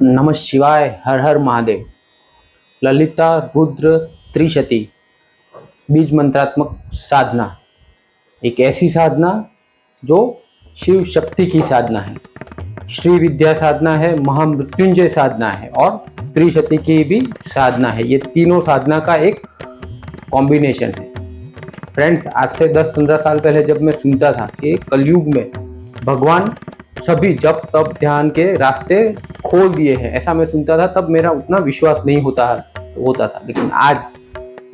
नमः शिवाय, हर हर महादेव। ललिता रुद्र त्रिशती बीज मंत्रात्मक साधना एक ऐसी साधना जो शिव शक्ति की साधना है, श्री विद्या साधना है, महामृत्युंजय साधना है और त्रिशती की भी साधना है। ये तीनों साधना का एक कॉम्बिनेशन है। फ्रेंड्स, आज से 10-15 साल पहले जब मैं सुनता था कि कलयुग में भगवान सभी जप तप ध्यान के रास्ते खोल दिए हैं, ऐसा मैं सुनता था, तब मेरा उतना विश्वास नहीं होता था। लेकिन आज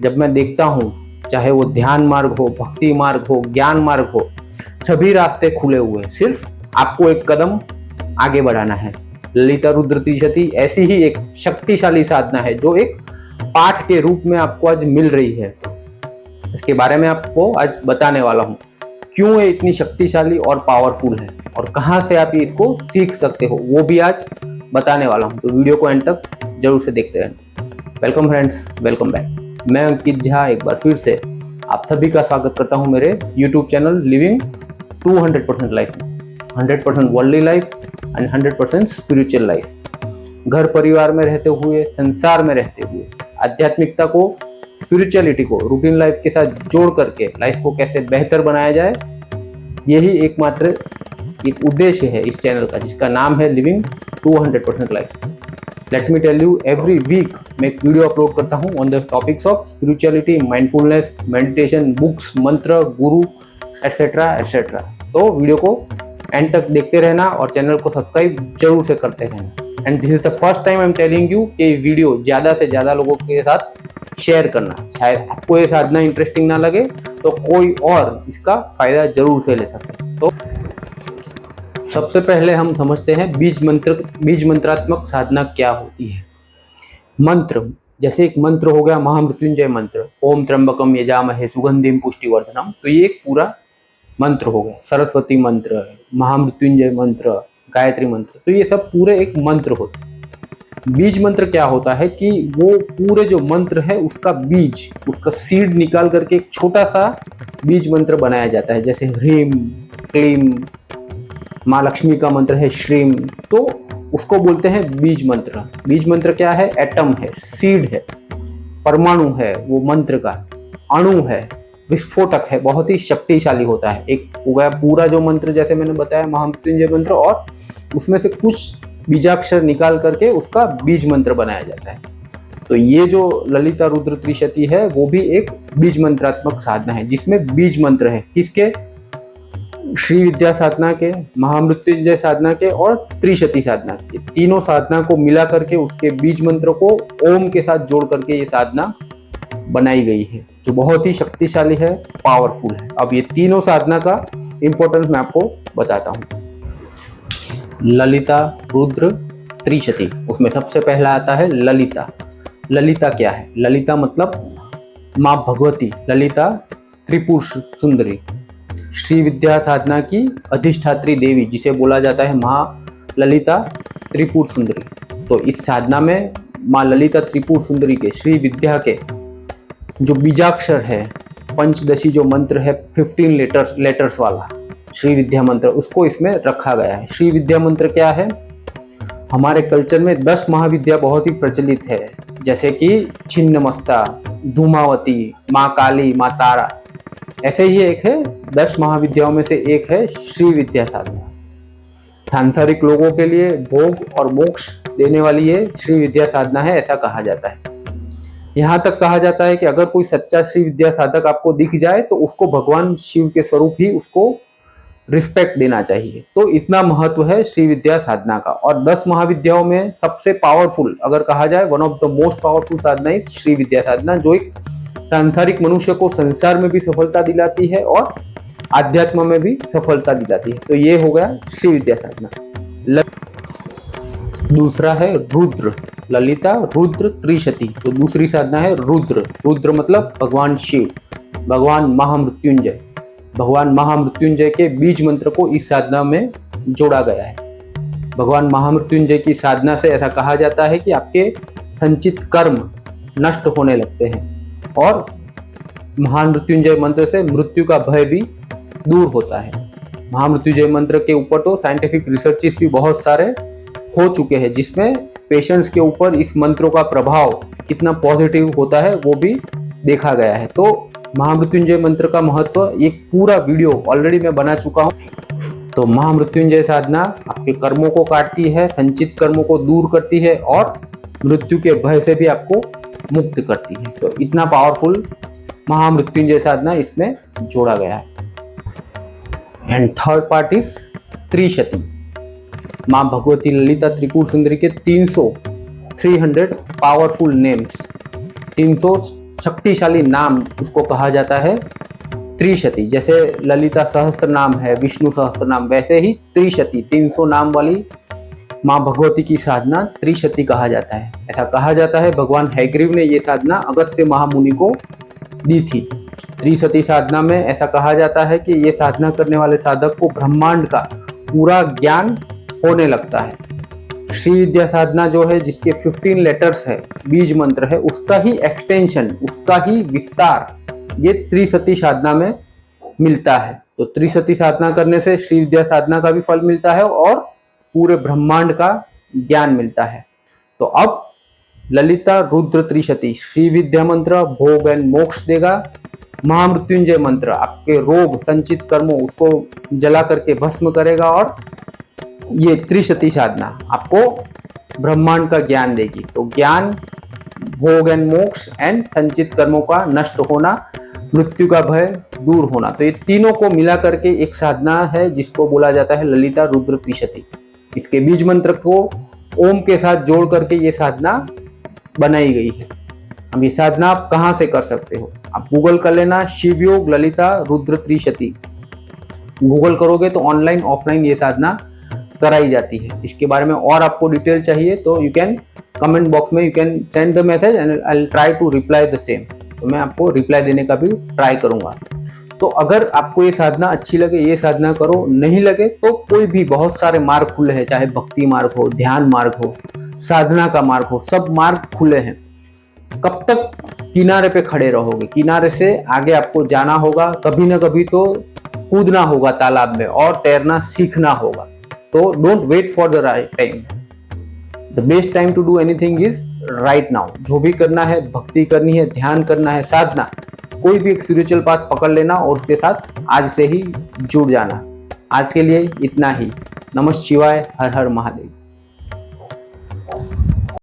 जब मैं देखता हूँ, चाहे वो ध्यान मार्ग हो, भक्ति मार्ग हो, ज्ञान मार्ग हो, सभी रास्ते खुले हुए हैं। सिर्फ आपको एक कदम आगे बढ़ाना है। ललिता रुद्र त्रिशती ऐसी ही एक शक्तिशाली साधना है जो एक पाठ के रूप में आपको आज मिल रही है। इसके बारे में आपको आज बताने वाला हूँ, क्यों ये इतनी शक्तिशाली और पावरफुल है और कहाँ से आप इसको सीख सकते हो, वो भी आज बताने वाला हूँ। तो वीडियो को एंड तक जरूर से देखते रहना। Welcome friends, welcome back. मैं अंकित झा एक बार फिर से आप सभी का स्वागत करता हूँ मेरे यूट्यूब चैनल लिविंग 200% लाइफ में। 100% worldly life and 100% spiritual life. घर परिवार में रहते हुए, संसार में रहते हुए आध्यात्मिकता को, स्पिरिचुअलिटी को रूटीन लाइफ के साथ जोड़ करके लाइफ को कैसे बेहतर बनाया जाए, यही एकमात्र एक उद्देश्य है इस चैनल का, जिसका नाम है living 200% life. Let me tell you, every week मैं एक वीडियो अपलोड करता हूँ on the topics of spirituality, mindfulness, meditation, books, mantra, guru etcetera etcetera. तो वीडियो को एंड तक देखते रहना और चैनल को सब्सक्राइब जरूर से करते रहना। And this is the first time I am telling you कि वीडियो ज़्यादा से ज़्यादा लोगों के साथ शेयर करना। शायद आपको ये साधना इंटरेस्टिंग ना लगे तो कोई और इसका फायदा जरूर से ले सके। तो सबसे पहले हम समझते हैं बीज मंत्रात्मक साधना क्या होती है। मंत्र, जैसे एक मंत्र हो गया महामृत्युंजय मंत्र, ओम त्र्यंबकम यजामहे सुगंधिम पुष्टिवर्धनम, तो ये एक पूरा मंत्र हो गया। सरस्वती मंत्र, महामृत्युंजय मंत्र, गायत्री मंत्र, तो ये सब पूरे एक मंत्र होते हैं। बीज मंत्र क्या होता है कि वो पूरे जो मंत्र है उसका बीज, उसका सीड निकाल करके एक छोटा सा बीज मंत्र बनाया जाता है। जैसे ह्रीम क्लीम, माँ लक्ष्मी का मंत्र है श्रीम, तो उसको बोलते हैं बीज मंत्र। बीज मंत्र क्या है? एटम है, सीड है, परमाणु है, वो मंत्र का अणु है, विस्फोटक है, बहुत ही शक्तिशाली होता है। एक हो गया पूरा जो मंत्र, जैसे मैंने बताया महामृत्युंजय मंत्र, और उसमें से कुछ बीजाक्षर निकाल करके उसका बीज मंत्र बनाया जाता है। तो ये जो ललिता रुद्र त्रिशती है वो भी एक बीज मंत्रात्मक साधना है, जिसमें बीज मंत्र है किसके? श्री विद्या साधना के, महामृत्युंजय साधना के और त्रिशती साधना के। तीनों साधना को मिला करके उसके बीज मंत्र को ओम के साथ जोड़ करके ये साधना बनाई गई है, जो बहुत ही शक्तिशाली है, पावरफुल है। अब ये तीनों साधना का इंपॉर्टेंस मैं आपको बताता हूँ। ललिता रुद्र त्रिशती, उसमें सबसे पहला आता है ललिता। ललिता क्या है? ललिता मतलब माँ भगवती, ललिता त्रिपुर सुंदरी, श्री विद्या साधना की अधिष्ठात्री देवी, जिसे बोला जाता है माँ ललिता त्रिपुर सुंदरी। तो इस साधना में माँ ललिता त्रिपुर सुंदरी के, श्री विद्या के जो बीजाक्षर है, पंचदशी जो मंत्र है 15 लेटर्स वाला श्री विद्या मंत्र, उसको इसमें रखा गया है। श्री विद्या मंत्र क्या है? हमारे कल्चर में 10 महाविद्या बहुत ही प्रचलित है, जैसे कि छिन्नमस्ता, धूमावती, माँ काली, माँ तारा, ऐसे ही एक है 10 महाविद्याओं में से एक है श्री विद्या साधना। सांसारिक लोगों के लिए भोग और मोक्ष देने वाली ये श्री विद्या साधना है, ऐसा कहा जाता है। यहाँ तक कहा जाता है कि अगर कोई सच्चा श्री विद्या साधक आपको दिख जाए तो उसको भगवान शिव के स्वरूप ही उसको रिस्पेक्ट देना चाहिए। तो इतना महत्व है श्री विद्या साधना का। और 10 महाविद्याओं में सबसे पावरफुल अगर कहा जाए, one of the most powerful साधना है श्री विद्या साधना, जो एक सांसारिक मनुष्य को संसार में भी सफलता दिलाती है और आध्यात्म में भी सफलता दिलाती है। तो ये हो गया श्री विद्या साधना। दूसरा है रुद्र, ललिता रुद्र त्रिशती। तो दूसरी साधना है रुद्र। रुद्र मतलब भगवान शिव, भगवान महामृत्युंजय। भगवान महामृत्युंजय के बीज मंत्र को इस साधना में जोड़ा गया है। भगवान महामृत्युंजय की साधना से ऐसा कहा जाता है कि आपके संचित कर्म नष्ट होने लगते हैं और महामृत्युंजय मंत्र से मृत्यु का भय भी दूर होता है। महामृत्युंजय मंत्र के ऊपर तो साइंटिफिक रिसर्चेस भी बहुत सारे हो चुके हैं, जिसमें पेशेंट्स के ऊपर इस मंत्रों का प्रभाव कितना पॉजिटिव होता है वो भी देखा गया है। तो महामृत्युंजय मंत्र का महत्व एक पूरा वीडियो ऑलरेडी मैं बना चुका हूँ। तो महामृत्युंजय साधना आपके कर्मों को काटती है, संचित कर्मों को दूर करती है और मृत्यु के भय से भी आपको मुक्त करती है। तो इतना पावरफुल महामृत्युंजय साधना इसमें जोड़ा गया है। And third part is Trishati. माँ भगवती ललिता त्रिपुर सुंदरी के 300 पावरफुल नेम्स, 300 शक्तिशाली नाम उसको कहा जाता है त्रिशती। जैसे ललिता सहस्त्र नाम है, विष्णु सहस्त्र नाम, वैसे ही त्रिशती 300 नाम वाली माँ भगवती की साधना त्रिशती कहा जाता है। ऐसा कहा जाता है भगवान हैग्रीव ने ये साधना अगस्त्य महामुनि को दी थी। त्रिशती साधना में ऐसा कहा जाता है कि ये साधना करने वाले साधक को ब्रह्मांड का पूरा ज्ञान होने लगता है। श्री विद्या साधना जो है, जिसके 15 लेटर्स है, बीज मंत्र है, उसका ही एक्सटेंशन, उसका ही विस्तार ये त्रिशती साधना में मिलता है। तो त्रिशती साधना करने से श्री विद्या साधना का भी फल मिलता है और पूरे ब्रह्मांड का ज्ञान मिलता है। तो अब ललिता रुद्र त्रिशती श्री विद्या मंत्र भोग एंड मोक्ष देगा। महामृत्युंजय मंत्र आपके रोग संचित कर्मों उसको जला करके भस्म करेगा और ये त्रिशती साधना आपको ब्रह्मांड का ज्ञान देगी। तो ज्ञान, भोग एंड मोक्ष एंड संचित कर्मों का नष्ट होना, मृत्यु का भय दूर होना, तो ये तीनों को मिला करके एक साधना है जिसको बोला जाता है ललिता रुद्र त्रिशती। इसके बीज मंत्र को ओम के साथ जोड़ करके ये साधना बनाई गई है। अब ये साधना आप कहाँ से कर सकते हो? आप गूगल कर लेना शिवयोग ललिता रुद्र त्रिशती। गूगल करोगे तो ऑनलाइन ऑफलाइन ये साधना कराई जाती है। इसके बारे में और आपको डिटेल चाहिए तो यू कैन कमेंट बॉक्स में you can send the message and I will try to reply the same. तो मैं आपको रिप्लाई देने का भी ट्राई करूंगा। तो अगर आपको ये साधना अच्छी लगे ये साधना करो, नहीं लगे तो कोई भी बहुत सारे मार्ग खुले हैं, चाहे भक्ति मार्ग हो, ध्यान मार्ग हो, साधना का मार्ग हो, सब मार्ग खुले हैं। कब तक किनारे पे खड़े रहोगे? किनारे से आगे आपको जाना होगा, कभी ना कभी तो कूदना होगा तालाब में और तैरना सीखना होगा। तो don't wait for the right time, the best time to do anything is right now. जो भी करना है, भक्ति करनी है, ध्यान करना है, साधना, कोई भी एक स्पिरिचुअल पाथ पकड़ लेना और उसके साथ आज से ही जुड़ जाना। आज के लिए इतना ही। नमः शिवाय, हर हर महादेव।